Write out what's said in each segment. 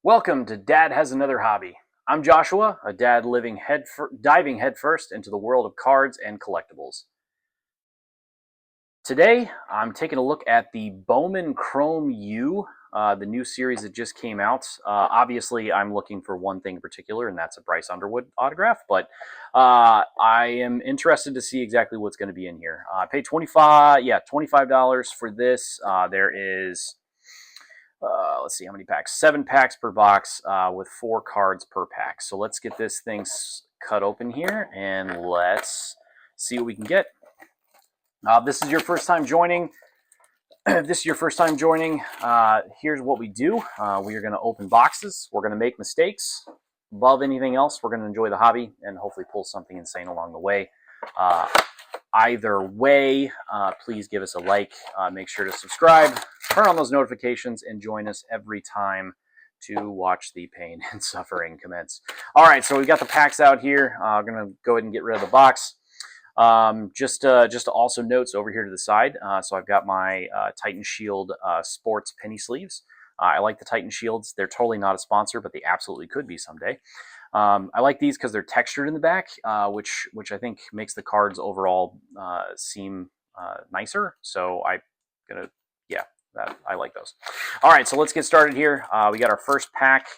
Welcome to Dad Has Another Hobby. I'm Joshua, a dad diving headfirst into the world of cards and collectibles. Today, I'm taking a look at the Bowman Chrome U, the new series that just came out. Obviously, I'm looking for one thing in particular, and that's a Bryce Underwood autograph, but I am interested to see exactly what's going to be in here. I paid $25 for this. There is let's see how many packs. 7 packs per box with 4 cards per pack. So let's get this thing cut open here and let's see what we can get. This is your first time joining. Here's what we do. We are going to open boxes. We're going to make mistakes. Above anything else, we're going to enjoy the hobby and hopefully pull something insane along the way. Either way, please give us a like, make sure to subscribe, turn on those notifications, and join us every time to watch the pain and suffering commence. All right, so we've got the packs out here. I'm going to go ahead and get rid of the box. Just also notes over here to the side. So I've got my Titan Shield Sports penny sleeves. I like the Titan Shields. They're totally not a sponsor, but they absolutely could be someday. I like these because they're textured in the back, which I think makes the cards overall seem nicer. So I like those. All right, so let's get started here. We got our first pack,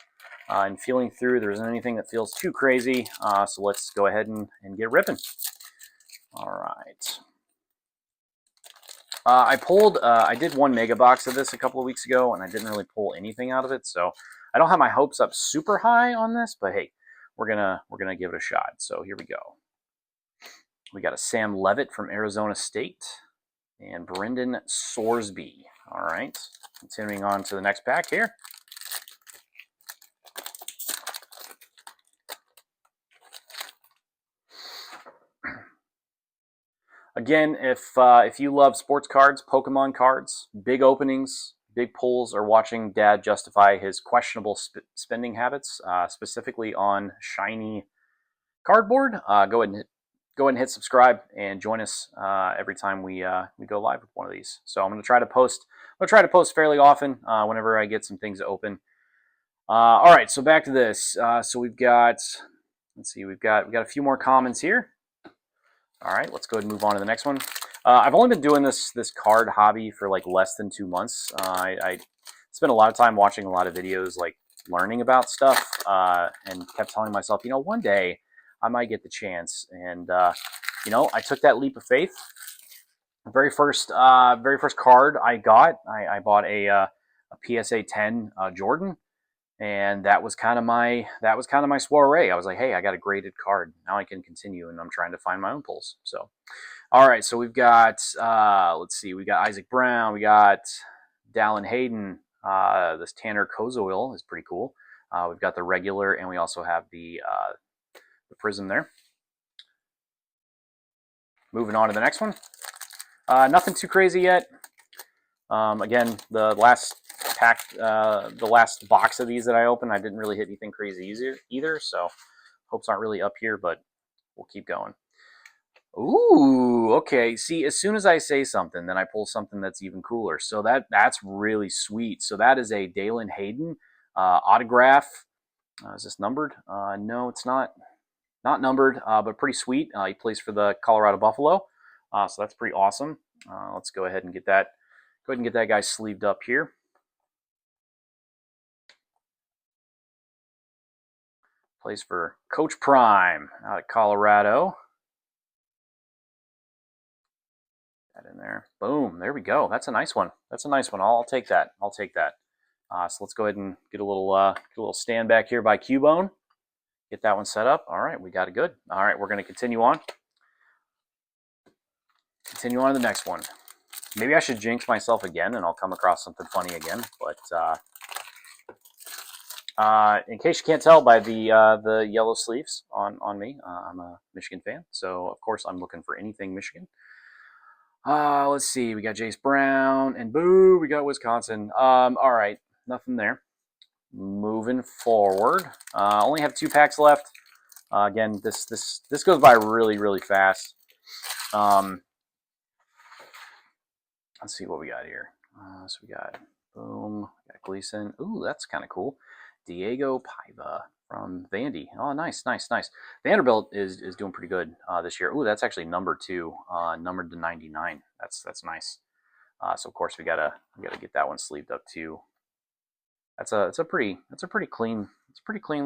and feeling through, there isn't anything that feels too crazy. So let's go ahead and get ripping. All right. I did one mega box of this a couple of weeks ago, and I didn't really pull anything out of it. So I don't have my hopes up super high on this, but hey, we're gonna give it a shot. So here we go. We got a Sam Levitt from Arizona State and Brendan Sorsby. All right, continuing on to the next pack here. Again, if you love sports cards, Pokemon cards, big openings, big pulls, or watching Dad justify his questionable spending habits, specifically on shiny cardboard, go ahead and hit subscribe and join us every time we go live with one of these. So I'm going to try to post. Fairly often whenever I get some things to open. All right, so back to this. So we've got, let's see, we've got a few more commons here. All right, let's go ahead and move on to the next one. I've only been doing this card hobby for like less than 2 months. I spent a lot of time watching a lot of videos, like learning about stuff, and kept telling myself, one day I might get the chance. And I took that leap of faith. The very first card I got, I bought a PSA 10 Jordan. And that was kind of my soiree. I was like, hey, I got a graded card. Now I can continue, and I'm trying to find my own pulls. So, all right. So we've got let's see, we got Isaac Brown, we got Dallin Hayden. This Tanner Kozoil is pretty cool. We've got the regular, and we also have the Prism there. Moving on to the next one. Nothing too crazy yet. Again, the last box of these that I opened, I didn't really hit anything crazy either, so hopes aren't really up here, but we'll keep going. Ooh, okay. See, as soon as I say something, then I pull something that's even cooler. So that's really sweet. So that is a Dallin Hayden autograph. Is this numbered? No, it's not numbered, but pretty sweet. He plays for the Colorado Buffalo, so that's pretty awesome. Let's go ahead and get that. Go ahead and get that guy sleeved up here. Plays for Coach Prime out of Colorado. That in there. Boom. There we go. That's a nice one. I'll take that. So let's go ahead and get a little stand back here by Cubone. Get that one set up. All right, we got it good. All right, we're going to continue on. Continue on to the next one. Maybe I should jinx myself again, and I'll come across something funny again. But in case you can't tell by the yellow sleeves on me, I'm a Michigan fan, so of course I'm looking for anything Michigan. Let's see, we got Jace Brown, and boo, we got Wisconsin. All right, nothing there. Moving forward, only have 2 packs left. Again, this goes by really fast. Let's see what we got here. So we got boom, we got Gleason. Ooh, that's kind of cool. Diego Paiva from Vandy. Oh, nice, nice, nice. Vanderbilt is doing pretty good this year. Ooh, that's actually number 2, numbered to 99. That's nice. So of course we gotta get that one sleeved up too. It's a pretty clean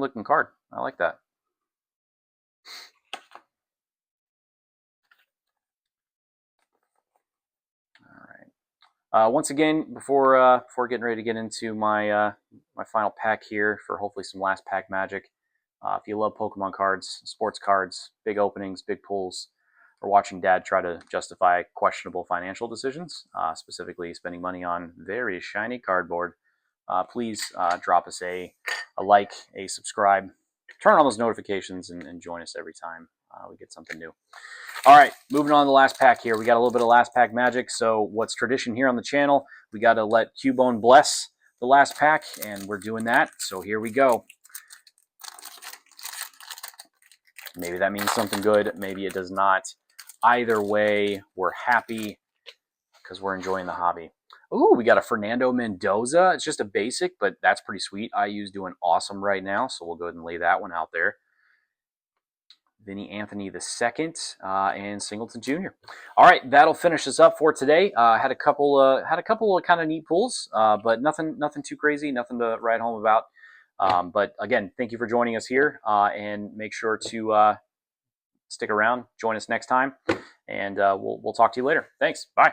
looking card. I like that. Once again, before getting ready to get into my my final pack here for hopefully some last pack magic, if you love Pokemon cards, sports cards, big openings, big pulls, or watching Dad try to justify questionable financial decisions, specifically spending money on very shiny cardboard, please drop us a like, a subscribe, turn on those notifications, and join us every time we get something new. All right, moving on to the last pack here. We got a little bit of last pack magic. So what's tradition here on the channel, we got to let Cubone bless the last pack, and we're doing that. So here we go. Maybe that means something good. Maybe it does not. Either way, we're happy because we're enjoying the hobby. Ooh, we got a Fernando Mendoza. It's just a basic, but that's pretty sweet. IU's doing awesome right now, so we'll go ahead and lay that one out there. Vinny Anthony II, and Singleton Jr. All right, that'll finish us up for today. Had a couple of kind of neat pulls, but nothing too crazy, nothing to write home about. But again, thank you for joining us here, and make sure to stick around, join us next time, and we'll talk to you later. Thanks. Bye.